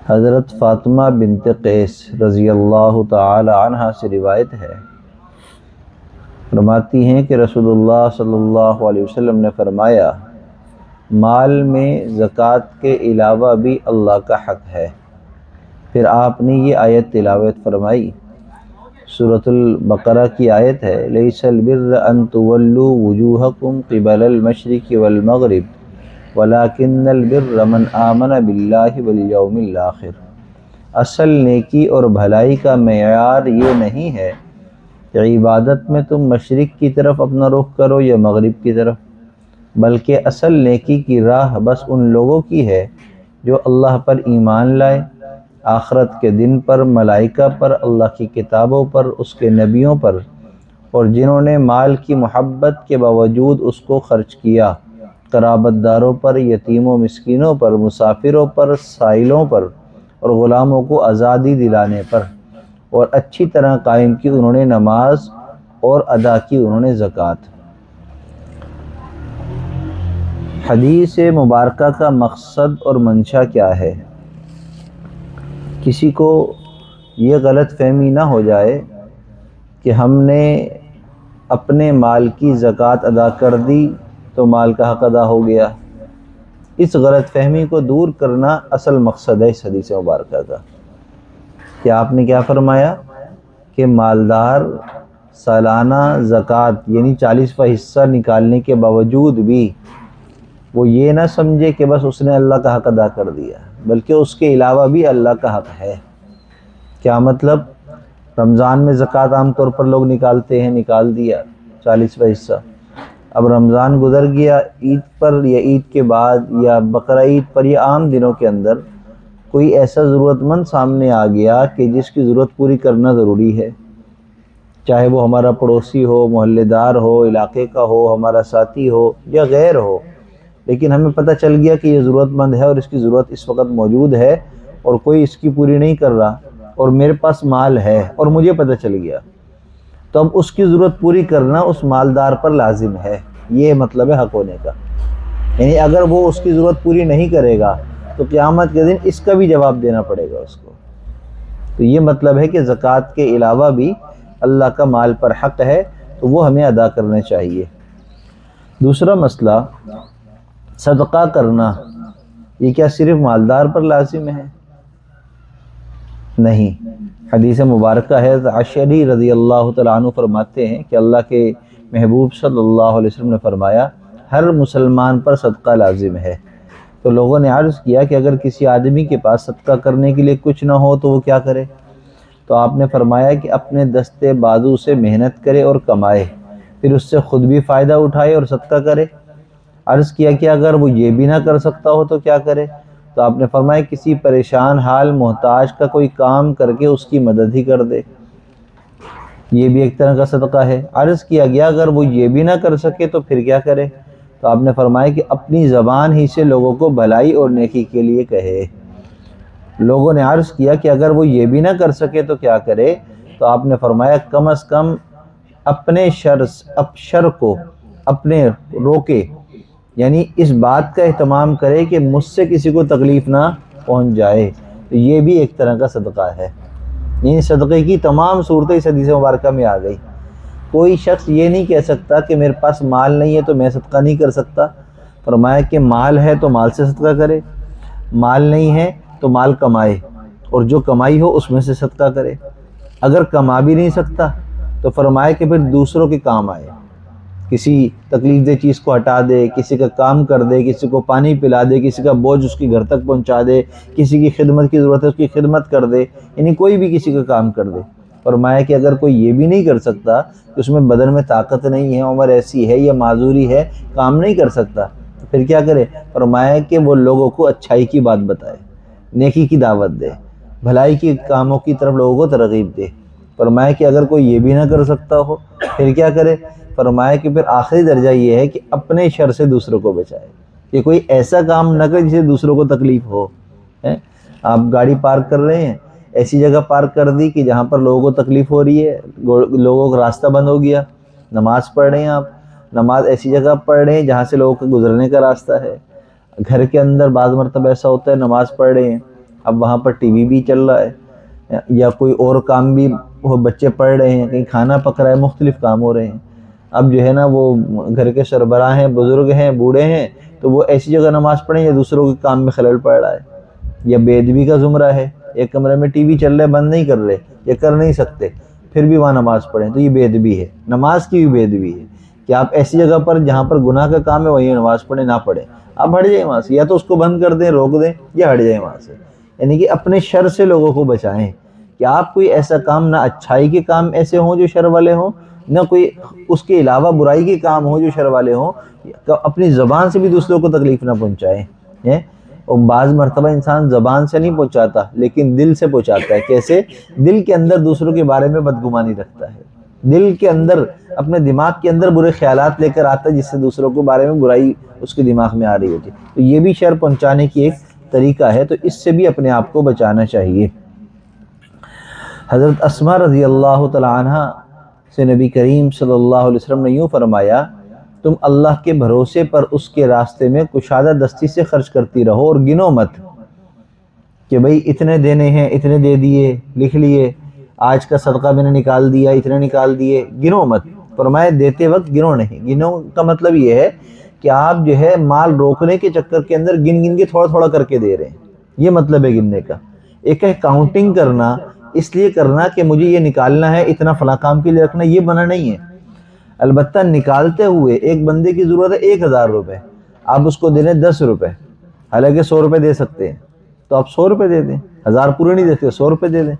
حضرت فاطمہ بنت قیس رضی اللہ تعالی عنہا سے روایت ہے، فرماتی ہیں کہ رسول اللہ صلی اللہ علیہ وسلم نے فرمایا، مال میں زکوٰۃ کے علاوہ بھی اللہ کا حق ہے۔ پھر آپ نے یہ آیت تلاوت فرمائی، سورۃ البقرہ کی آیت ہے، لیس البر ان تولوا وجوہکم قبل المشرق والمغرب ولکن البر من آمن باللہ والیوم الآخر۔ اصل نیکی اور بھلائی کا معیار یہ نہیں ہے کہ عبادت میں تم مشرق کی طرف اپنا رخ کرو یا مغرب کی طرف، بلکہ اصل نیکی کی راہ بس ان لوگوں کی ہے جو اللہ پر ایمان لائے، آخرت کے دن پر، ملائکہ پر، اللہ کی کتابوں پر، اس کے نبیوں پر، اور جنہوں نے مال کی محبت کے باوجود اس کو خرچ کیا، قرابت داروں پر، یتیموں مسکینوں پر، مسافروں پر، سائلوں پر اور غلاموں کو آزادی دلانے پر، اور اچھی طرح قائم کی انہوں نے نماز اور ادا کی انہوں نے زکوٰۃ۔ حدیث مبارکہ کا مقصد اور منشا کیا ہے؟ کسی کو یہ غلط فہمی نہ ہو جائے کہ ہم نے اپنے مال کی زکوٰۃ ادا کر دی تو مال کا حق ادا ہو گیا۔ اس غلط فہمی کو دور کرنا اصل مقصد ہے اس حدیث مبارکہ کا۔ کہ آپ نے کیا فرمایا کہ مالدار سالانہ زکوٰۃ یعنی 40واں حصہ نکالنے کے باوجود بھی وہ یہ نہ سمجھے کہ بس اس نے اللہ کا حق ادا کر دیا، بلکہ اس کے علاوہ بھی اللہ کا حق ہے۔ کیا مطلب؟ رمضان میں زکوٰۃ عام طور پر لوگ نکالتے ہیں، نکال دیا 40واں حصہ، اب رمضان گزر گیا، عید پر یا عید کے بعد یا بقرہ عید پر یا عام دنوں کے اندر کوئی ایسا ضرورت مند سامنے آ گیا کہ جس کی ضرورت پوری کرنا ضروری ہے، چاہے وہ ہمارا پڑوسی ہو، محلے دار ہو، علاقے کا ہو، ہمارا ساتھی ہو یا غیر ہو، لیکن ہمیں پتہ چل گیا کہ یہ ضرورت مند ہے اور اس کی ضرورت اس وقت موجود ہے اور کوئی اس کی پوری نہیں کر رہا، اور میرے پاس مال ہے اور مجھے پتہ چل گیا، تو اب اس کی ضرورت پوری کرنا اس مالدار پر لازم ہے۔ یہ مطلب ہے حق ہونے کا، یعنی اگر وہ اس کی ضرورت پوری نہیں کرے گا تو قیامت کے دن اس کا بھی جواب دینا پڑے گا اس کو۔ تو یہ مطلب ہے کہ زکوٰۃ کے علاوہ بھی اللہ کا مال پر حق ہے تو وہ ہمیں ادا کرنا چاہیے۔ دوسرا مسئلہ، صدقہ کرنا، یہ کیا صرف مالدار پر لازم ہے؟ نہیں، حدیث مبارکہ ہے، عشری رضی اللہ تعالیٰ عنہ فرماتے ہیں کہ اللہ کے محبوب صلی اللہ علیہ وسلم نے فرمایا، ہر مسلمان پر صدقہ لازم ہے۔ تو لوگوں نے عرض کیا کہ اگر کسی آدمی کے پاس صدقہ کرنے کے لیے کچھ نہ ہو تو وہ کیا کرے؟ تو آپ نے فرمایا کہ اپنے دستے بازو سے محنت کرے اور کمائے، پھر اس سے خود بھی فائدہ اٹھائے اور صدقہ کرے۔ عرض کیا کہ اگر وہ یہ بھی نہ کر سکتا ہو تو کیا کرے؟ تو آپ نے فرمایا کسی پریشان حال محتاج کا کوئی کام کر کے اس کی مدد ہی کر دے، یہ بھی ایک طرح کا صدقہ ہے۔ عرض کیا گیا اگر وہ یہ بھی نہ کر سکے تو پھر کیا کرے؟ تو آپ نے فرمایا کہ اپنی زبان ہی سے لوگوں کو بھلائی اور نیکی کے لیے کہے۔ لوگوں نے عرض کیا کہ اگر وہ یہ بھی نہ کر سکے تو کیا کرے؟ تو آپ نے فرمایا کم از کم اپنے شر کو اپنے روکے، یعنی اس بات کا اہتمام کرے کہ مجھ سے کسی کو تکلیف نہ پہنچ جائے، تو یہ بھی ایک طرح کا صدقہ ہے۔ یعنی صدقے کی تمام صورتیں اس حدیث مبارکہ میں آ گئی۔ کوئی شخص یہ نہیں کہہ سکتا کہ میرے پاس مال نہیں ہے تو میں صدقہ نہیں کر سکتا۔ فرمایا کہ مال ہے تو مال سے صدقہ کرے، مال نہیں ہے تو مال کمائے، اور جو کمائی ہو اس میں سے صدقہ کرے۔ اگر کما بھی نہیں سکتا تو فرمایا کہ پھر دوسروں کے کام آئے، کسی تکلیف دہ چیز کو ہٹا دے، کسی کا کام کر دے، کسی کو پانی پلا دے، کسی کا بوجھ اس کے گھر تک پہنچا دے، کسی کی خدمت کی ضرورت ہے اس کی خدمت کر دے، یعنی کوئی بھی کسی کا کام کر دے۔ فرمایا کہ اگر کوئی یہ بھی نہیں کر سکتا کہ اس میں بدن میں طاقت نہیں ہے، عمر ایسی ہے یا معذوری ہے، کام نہیں کر سکتا، تو پھر کیا کرے؟ فرمایا کہ وہ لوگوں کو اچھائی کی بات بتائے، نیکی کی دعوت دے، بھلائی کے کاموں کی طرف لوگوں کو ترغیب دے۔ فرمایا کہ اگر کوئی یہ بھی نہ کر سکتا ہو پھر کیا کرے؟ فرمایا کہ پھر آخری درجہ یہ ہے کہ اپنے شر سے دوسروں کو بچائے، کہ کوئی ایسا کام نہ کرے جسے دوسروں کو تکلیف ہو۔ آپ گاڑی پارک کر رہے ہیں، ایسی جگہ پارک کر دی کہ جہاں پر لوگوں کو تکلیف ہو رہی ہے، لوگوں کا راستہ بند ہو گیا، نماز پڑھ رہے ہیں آپ، نماز ایسی جگہ پڑھ رہے ہیں جہاں سے لوگوں کو گزرنے کا راستہ ہے۔ گھر کے اندر بعض مرتبہ ایسا ہوتا ہے نماز پڑھ رہے ہیں اب وہاں پر ٹی وی بھی چل رہا ہے یا کوئی اور کام بھی، وہ بچے پڑھ رہے ہیں، کہیں کھانا پک رہا ہے، مختلف کام ہو رہے ہیں۔ اب جو ہے نا وہ گھر کے سربراہ ہیں، بزرگ ہیں، بوڑھے ہیں، تو وہ ایسی جگہ نماز پڑھیں یا دوسروں کے کام میں خلل پڑ رہا ہے، یا بے ادبی کا زمرہ ہے، ایک کمرے میں ٹی وی چل رہا ہے، بند نہیں کر رہے یا کر نہیں سکتے، پھر بھی وہاں نماز پڑھیں، تو یہ بے ادبی ہے، نماز کی بھی بے ادبی ہے کہ آپ ایسی جگہ پر جہاں پر گناہ کا کام ہے وہیں نماز پڑھیں، نہ پڑھیں، آپ ہٹ جائیں وہاں سے، یا تو اس کو بند کر دیں، روک دیں، یا ہٹ جائیں وہاں سے۔ یعنی کہ اپنے شر سے لوگوں کو بچائیں کہ آپ کوئی ایسا کام، نہ اچھائی کے کام ایسے ہوں جو شر والے ہوں، نہ کوئی اس کے علاوہ برائی کے کام ہوں جو شر والے ہوں، تو اپنی زبان سے بھی دوسروں کو تکلیف نہ پہنچائیں۔ اور بعض مرتبہ انسان زبان سے نہیں پہنچاتا لیکن دل سے پہنچاتا ہے۔ کیسے؟ دل کے اندر دوسروں کے بارے میں بدگمانی رکھتا ہے، دل کے اندر، اپنے دماغ کے اندر برے خیالات لے کر آتا ہے، جس سے دوسروں کے بارے میں برائی اس کے دماغ میں آ رہی ہوتی ہے، تو یہ بھی شر پہنچانے کی ایک طریقہ ہے، تو اس سے بھی اپنے آپ کو بچانا چاہیے۔ حضرت اسماء رضی اللہ تعالی عنہ سے نبی کریم صلی اللہ علیہ وسلم نے یوں فرمایا، تم اللہ کے بھروسے پر اس کے راستے میں کشادہ دستی سے خرچ کرتی رہو اور گنو مت کہ بھئی اتنے دینے ہیں، اتنے دے دیے، لکھ لیے، آج کا صدقہ میں نے نکال دیا، اتنے نکال دیے، گنو مت۔ فرمایا دیتے وقت گنو نہیں۔ گنو کا مطلب یہ ہے کہ آپ جو ہے مال روکنے کے چکر کے اندر گن گن کے تھوڑا تھوڑا کر کے دے رہے ہیں، یہ مطلب ہے گننے کا۔ ایک ہے کاؤنٹنگ کرنا، اس لیے کرنا کہ مجھے یہ نکالنا ہے، اتنا فلاں کام کے لیے رکھنا، یہ بنا نہیں ہے۔ البتہ نکالتے ہوئے ایک بندے کی ضرورت ہے 1000 روپے، آپ اس کو دے دیں 10 روپے، حالانکہ 100 روپے دے سکتے ہیں، تو آپ 100 روپے دے دیں، 1000 پورے نہیں دیتے، 100 روپے دے دیں،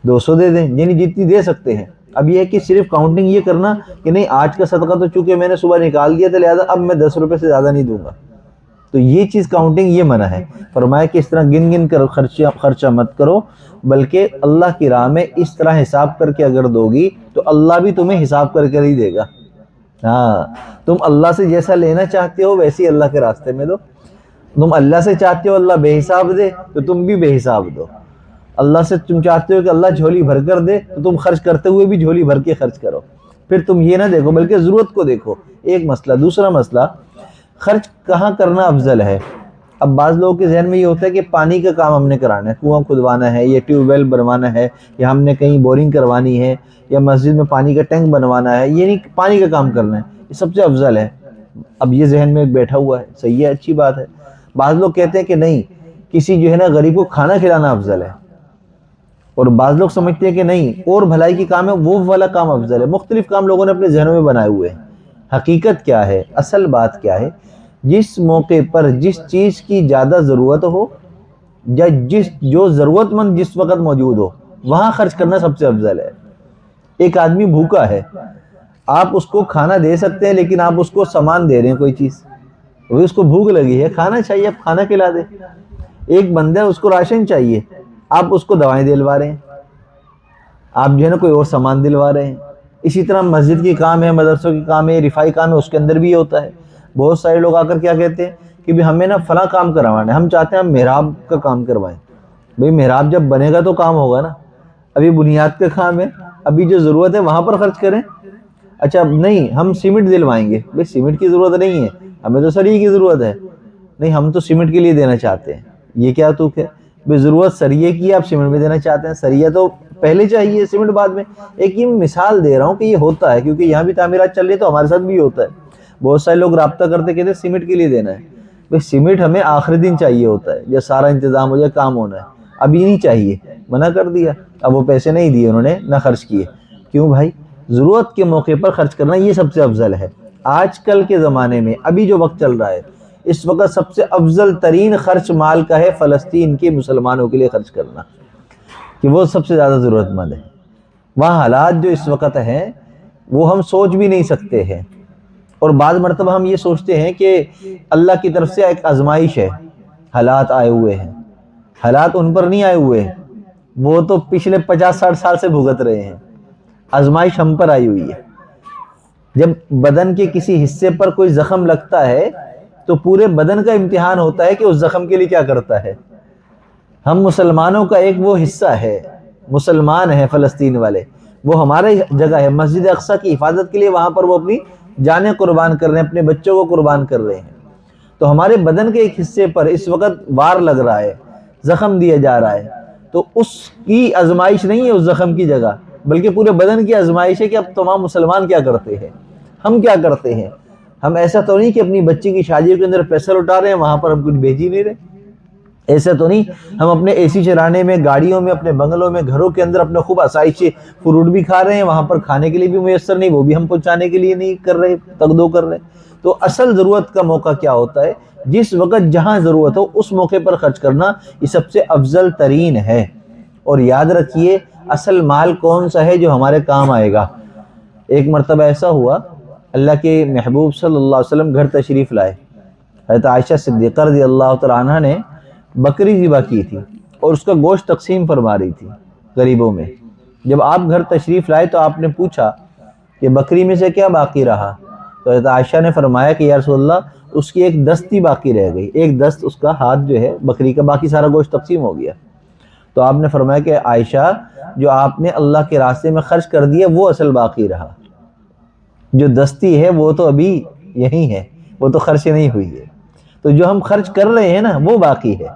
200 دے دیں، یعنی جتنی دے سکتے ہیں۔ اب یہ ہے کہ صرف کاؤنٹنگ یہ کرنا کہ نہیں آج کا صدقہ تو چونکہ میں نے صبح نکال دیا تھا لہٰذا اب میں 10 روپے سے زیادہ نہیں دوں گا، تو یہ چیز کاؤنٹنگ یہ منع ہے۔ فرمایا کہ اس طرح گن گن کر خرچہ مت کرو، بلکہ اللہ کی راہ میں اس طرح حساب کر کے اگر دو گی تو اللہ بھی تمہیں حساب کر کر ہی دے گا۔ ہاں، تم اللہ سے جیسا لینا چاہتے ہو ویسے ہی اللہ کے راستے میں دو۔ تم اللہ سے چاہتے ہو اللہ بے حساب دے تو تم بھی بے حساب دو۔ اللہ سے تم چاہتے ہو کہ اللہ جھولی بھر کر دے تو تم خرچ کرتے ہوئے بھی جھولی بھر کے خرچ کرو۔ پھر تم یہ نہ دیکھو بلکہ ضرورت کو دیکھو، ایک مسئلہ۔ دوسرا مسئلہ، خرچ کہاں کرنا افضل ہے؟ اب بعض لوگوں کے ذہن میں یہ ہوتا ہے کہ پانی کا کام ہم نے کرانا ہے، کنواں کھدوانا ہے، یا ٹیوب ویل بنوانا ہے، یا ہم نے کہیں بورنگ کروانی ہے، یا مسجد میں پانی کا ٹینک بنوانا ہے، یہ نہیں پانی کا کام کرنا ہے، یہ سب سے افضل ہے۔ اب یہ ذہن میں بیٹھا ہوا ہے، صحیح ہے، اچھی بات ہے۔ بعض لوگ کہتے ہیں کہ نہیں، کسی جو ہے نا غریب کو کھانا کھلانا افضل ہے، اور بعض لوگ سمجھتے ہیں کہ نہیں اور بھلائی کی کام ہے وہ والا کام افضل ہے۔ مختلف کام لوگوں نے اپنے ذہنوں میں بنائے ہوئے ہیں۔ حقیقت کیا ہے، اصل بات کیا ہے؟ جس موقع پر جس چیز کی زیادہ ضرورت ہو یا جو ضرورت مند جس وقت موجود ہو وہاں خرچ کرنا سب سے افضل ہے۔ ایک آدمی بھوکا ہے، آپ اس کو کھانا دے سکتے ہیں لیکن آپ اس کو سامان دے رہے ہیں، کوئی چیز، وہ اس کو بھوک لگی ہے، کھانا چاہیے، آپ کھانا کھلا دیں۔ ایک بندہ ہے، اس کو راشن چاہیے، آپ اس کو دوائیں دلوا رہے ہیں، آپ جو ہے نا کوئی اور سامان دلوا رہے ہیں۔ اسی طرح مسجد کی کام ہے، مدرسوں کی کام ہے، رفائی کام ہے، اس کے اندر بھی یہ ہوتا ہے۔ بہت سارے لوگ آ کر کیا کہتے ہیں کہ بھی ہمیں نا فلاں کام کروانا ہے، ہم چاہتے ہیں ہم محراب کا کام کروائیں۔ بھئی محراب جب بنے گا تو کام ہوگا نا، ابھی بنیاد کا کام ہے، ابھی جو ضرورت ہے وہاں پر خرچ کریں۔ اچھا نہیں، ہم سیمنٹ دلوائیں گے، بھئی سیمنٹ کی ضرورت نہیں ہے، ہمیں تو سریے کی ضرورت ہے، نہیں ہم تو سیمنٹ کے لیے دینا چاہتے ہیں۔ یہ کیا تو ہے؟ بھئی ضرورت سریے کی، آپ سیمنٹ میں دینا چاہتے ہیں، سریہ تو پہلے چاہیے، سیمنٹ بعد میں۔ ایک یہ مثال دے رہا ہوں کہ یہ ہوتا ہے، کیونکہ یہاں بھی تعمیرات چل رہی ہے تو ہمارے ساتھ بھی ہوتا ہے۔ بہت سارے لوگ رابطہ کرتے کہتے ہیں سیمنٹ کے لیے دینا ہے، بھئی سیمنٹ ہمیں آخری دن چاہیے ہوتا ہے، جب سارا انتظام ہو جائے، کام ہونا ہے، اب یہ نہیں چاہیے، منع کر دیا، اب وہ پیسے نہیں دیے انہوں نے، نہ خرچ کیے۔ کیوں بھائی؟ ضرورت کے موقع پر خرچ کرنا یہ سب سے افضل ہے۔ آج کل کے زمانے میں ابھی جو وقت چل رہا ہے، اس وقت سب سے افضل ترین خرچ مال کا ہے فلسطین کے مسلمانوں کے لیے خرچ کرنا، کہ وہ سب سے زیادہ ضرورت مند ہے۔ وہاں حالات جو اس وقت ہیں وہ ہم سوچ بھی نہیں سکتے ہیں، اور بعض مرتبہ ہم یہ سوچتے ہیں کہ اللہ کی طرف سے ایک آزمائش ہے، حالات آئے ہوئے ہیں۔ حالات ان پر نہیں آئے ہوئے ہیں، وہ تو پچھلے 50-60 سال سے بھگت رہے ہیں، آزمائش ہم پر آئی ہوئی ہے۔ جب بدن کے کسی حصے پر کوئی زخم لگتا ہے تو پورے بدن کا امتحان ہوتا ہے کہ اس زخم کے لیے کیا کرتا ہے۔ ہم مسلمانوں کا ایک وہ حصہ ہے، مسلمان ہیں فلسطین والے، وہ ہمارے جگہ ہے، مسجد اقصیٰ کی حفاظت کے لیے وہاں پر وہ اپنی جانیں قربان کر رہے ہیں، اپنے بچوں کو قربان کر رہے ہیں۔ تو ہمارے بدن کے ایک حصے پر اس وقت وار لگ رہا ہے، زخم دیا جا رہا ہے، تو اس کی آزمائش نہیں ہے اس زخم کی جگہ، بلکہ پورے بدن کی آزمائش ہے کہ اب تمام مسلمان کیا کرتے ہیں، ہم کیا کرتے ہیں۔ ہم ایسا تو نہیں کہ اپنی بچی کی شادی کے اندر پیسہ لٹا رہے ہیں، وہاں پر ہم کچھ بھیج ہی نہیں رہے، ایسا تو نہیں ہم اپنے اے سی چلانے میں، گاڑیوں میں، اپنے بنگلوں میں، گھروں کے اندر اپنے خوب آسائش سے فروٹ بھی کھا رہے ہیں، وہاں پر کھانے کے لیے بھی میسر نہیں، وہ بھی ہم پہنچانے کے لیے نہیں کر رہے، تقدو کر رہے۔ تو اصل ضرورت کا موقع کیا ہوتا ہے؟ جس وقت جہاں ضرورت ہو اس موقع پر خرچ کرنا، یہ سب سے افضل ترین ہے۔ اور یاد رکھیے اصل مال کون سا ہے جو ہمارے کام آئے گا۔ ایک مرتبہ ایسا ہوا، اللہ کے محبوب صلی اللہ علیہ وسلم گھر تشریف لائے، حضرت عائشہ صدیقہ رضی اللہ تعالیٰ عنہ نے بکری ذبح کی تھی اور اس کا گوشت تقسیم فرما رہی تھی غریبوں میں۔ جب آپ گھر تشریف لائے تو آپ نے پوچھا کہ بکری میں سے کیا باقی رہا؟ تو حضرت عائشہ نے فرمایا کہ یا رسول اللہ اس کی ایک دستی باقی رہ گئی، ایک دست اس کا ہاتھ جو ہے بکری کا، باقی سارا گوشت تقسیم ہو گیا۔ تو آپ نے فرمایا کہ عائشہ جو آپ نے اللہ کے راستے میں خرچ کر دیا وہ اصل باقی رہا، جو دستی ہے وہ تو ابھی یہی ہے، وہ تو خرچ نہیں ہوئی ہے۔ تو جو ہم خرچ کر رہے ہیں نا وہ باقی ہے۔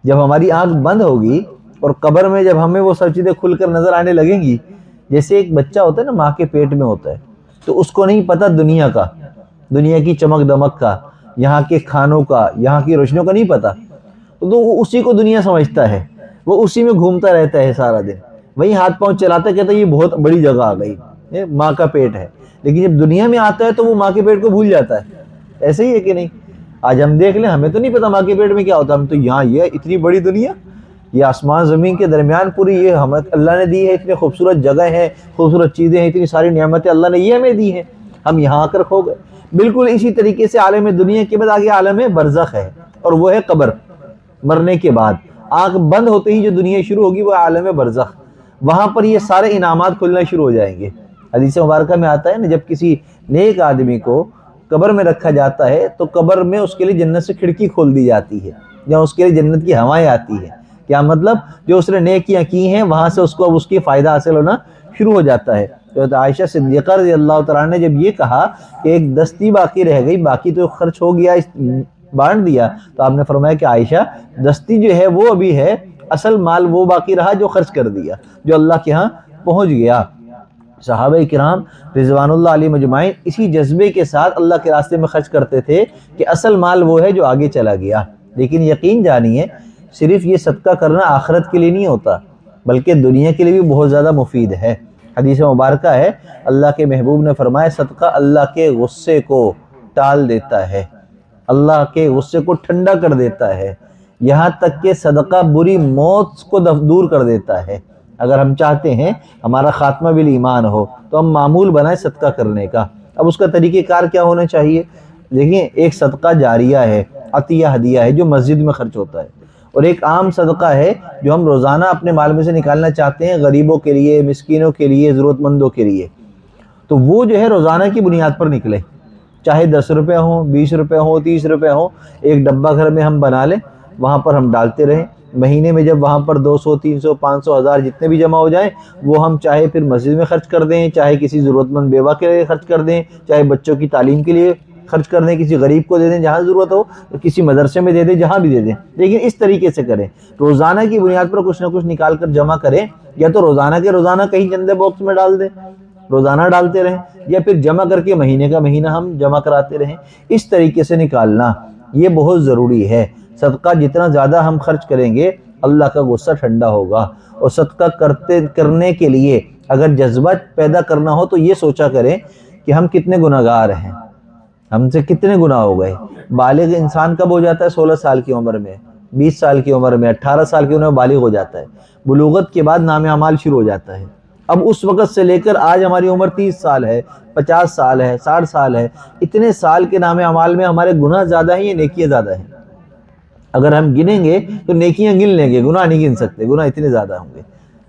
جب ہماری آنکھ بند ہوگی اور قبر میں جب ہمیں وہ سب چیزیں کھل کر نظر آنے لگیں گی، جیسے ایک بچہ ہوتا ہے نا ماں کے پیٹ میں ہوتا ہے، تو اس کو نہیں پتہ دنیا کا، دنیا کی چمک دمک کا، یہاں کے کھانوں کا، یہاں کی روشنیوں کا نہیں پتہ، تو وہ اسی کو دنیا سمجھتا ہے، وہ اسی میں گھومتا رہتا ہے سارا دن، وہیں ہاتھ پاؤں چلاتا کہتا ہے یہ بہت بڑی جگہ آ گئی، یہ ماں کا پیٹ ہے۔ لیکن جب دنیا میں آتا ہے تو وہ ماں کے پیٹ کو بھول جاتا ہے۔ ایسے ہی ہے کہ نہیں؟ آج ہم دیکھ لیں، ہمیں تو نہیں پتا ماں کے پیٹ میں کیا ہوتا، ہم تو یہاں یہ اتنی بڑی دنیا، یہ آسمان زمین کے درمیان پوری یہ ہمیں اللہ نے دی ہے، اتنے خوبصورت جگہ ہیں، خوبصورت چیزیں ہیں، اتنی ساری نعمتیں اللہ نے یہ ہمیں دی ہیں، ہم یہاں آ کر کھو گئے۔ بالکل اسی طریقے سے عالم دنیا کے بعد آگے عالم برزخ ہے، اور وہ ہے قبر، مرنے کے بعد آنکھ بند ہوتے ہی جو دنیا شروع ہوگی وہ عالم برزخ، وہاں پر یہ سارے انعامات کھلنا شروع ہو جائیں گے۔ حدیث مبارکہ میں آتا ہے نا، جب کسی نیک آدمی کو قبر میں رکھا جاتا ہے تو قبر میں اس کے لیے جنت سے کھڑکی کھول دی جاتی ہے، جہاں اس کے لیے جنت کی ہوائیں آتی ہیں۔ کیا مطلب؟ جو اس نے نیکیاں کی ہیں وہاں سے اس کو اب اس کی فائدہ حاصل ہونا شروع ہو جاتا ہے۔ تو عائشہ صدیقہ رضی اللہ تعالیٰ نے جب یہ کہا کہ ایک دستی باقی رہ گئی، باقی تو خرچ ہو گیا، بانٹ دیا، تو آپ نے فرمایا کہ عائشہ دستی جو ہے وہ ابھی ہے، اصل مال وہ باقی رہا جو خرچ کر دیا، جو اللہ کے ہاں پہنچ گیا۔ صحابہ کرام رضوان اللہ علیہ مجمعین اسی جذبے کے ساتھ اللہ کے راستے میں خرچ کرتے تھے کہ اصل مال وہ ہے جو آگے چلا گیا۔ لیکن یقین جانیے صرف یہ صدقہ کرنا آخرت کے لیے نہیں ہوتا، بلکہ دنیا کے لیے بھی بہت زیادہ مفید ہے۔ حدیث مبارکہ ہے، اللہ کے محبوب نے فرمایا صدقہ اللہ کے غصے کو ٹال دیتا ہے، اللہ کے غصے کو ٹھنڈا کر دیتا ہے، یہاں تک کہ صدقہ بری موت کو دور کر دیتا ہے۔ اگر ہم چاہتے ہیں ہمارا خاتمہ بالایمان ہو تو ہم معمول بنائیں صدقہ کرنے کا۔ اب اس کا طریقہ کار کیا ہونا چاہیے؟ دیکھیں، ایک صدقہ جاریہ ہے، عطیہ ہدیہ ہے جو مسجد میں خرچ ہوتا ہے، اور ایک عام صدقہ ہے جو ہم روزانہ اپنے مال میں سے نکالنا چاہتے ہیں غریبوں کے لیے، مسکینوں کے لیے، ضرورت مندوں کے لیے۔ تو وہ جو ہے روزانہ کی بنیاد پر نکلے، چاہے 10 روپے ہوں، 20 روپے ہوں، 30 روپے ہوں، ایک ڈبہ گھر میں ہم بنا لیں، وہاں پر ہم ڈالتے رہیں۔ مہینے میں جب وہاں پر 200، 300، 500، 1000 جتنے بھی جمع ہو جائیں، وہ ہم چاہے پھر مسجد میں خرچ کر دیں، چاہے کسی ضرورت مند بیوہ کے لیے خرچ کر دیں، چاہے بچوں کی تعلیم کے لیے خرچ کر دیں، کسی غریب کو دے دیں جہاں ضرورت ہو، کسی مدرسے میں دے دیں، جہاں بھی دے دیں، لیکن اس طریقے سے کریں، روزانہ کی بنیاد پر کچھ نہ کچھ نکال کر جمع کریں، یا تو روزانہ کے روزانہ کہیں چندے باکس میں ڈال دیں، روزانہ ڈالتے رہیں، یا پھر جمع کر کے مہینے کا مہینہ ہم جمع کراتے رہیں۔ اس طریقے سے نکالنا یہ بہت ضروری ہے۔ صدقہ جتنا زیادہ ہم خرچ کریں گے اللہ کا غصہ ٹھنڈا ہوگا۔ اور صدقہ کرنے کے لیے اگر جذبہ پیدا کرنا ہو تو یہ سوچا کریں کہ ہم کتنے گناہگار ہیں، ہم سے کتنے گناہ ہو گئے۔ بالغ انسان کب ہو جاتا ہے؟ 16 سال کی عمر میں، 20 سال کی عمر میں، 18 سال کی عمر میں بالغ ہو جاتا ہے۔ بلوغت کے بعد نام اعمال شروع ہو جاتا ہے۔ اب اس وقت سے لے کر آج ہماری عمر 30 سال ہے، 50 سال ہے، 60 سال ہے، اتنے سال کے نام اعمال میں ہمارے گناہ زیادہ ہیں یا نیکیاں زیادہ ہیں؟ اگر ہم گنیں گے تو نیکیاں گن لیں گے، گناہ نہیں گن سکتے، گناہ اتنے زیادہ ہوں گے،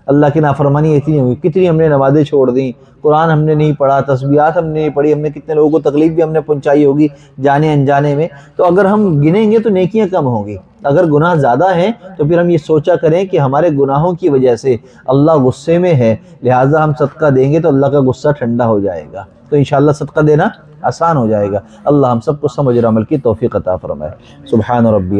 اللہ کی نافرمانی اتنی ہوگی، کتنی ہم نے نمازیں چھوڑ دیں، قرآن ہم نے نہیں پڑھا، تسبیحات ہم نے نہیں پڑھی، ہم نے کتنے لوگوں کو تکلیف بھی ہم نے پہنچائی ہوگی جانے انجانے میں۔ تو اگر ہم گنیں گے تو نیکیاں کم ہوں گی۔ اگر گناہ زیادہ ہیں تو پھر ہم یہ سوچا کریں کہ ہمارے گناہوں کی وجہ سے اللہ غصے میں ہے، لہٰذا ہم صدقہ دیں گے تو اللہ کا غصہ ٹھنڈا ہو جائے گا، تو انشاءاللہ صدقہ دینا آسان ہو جائے گا۔ اللہ ہم سب کو سمجھ اور عمل کی توفیق عطا فرمائے۔ سبحان ربی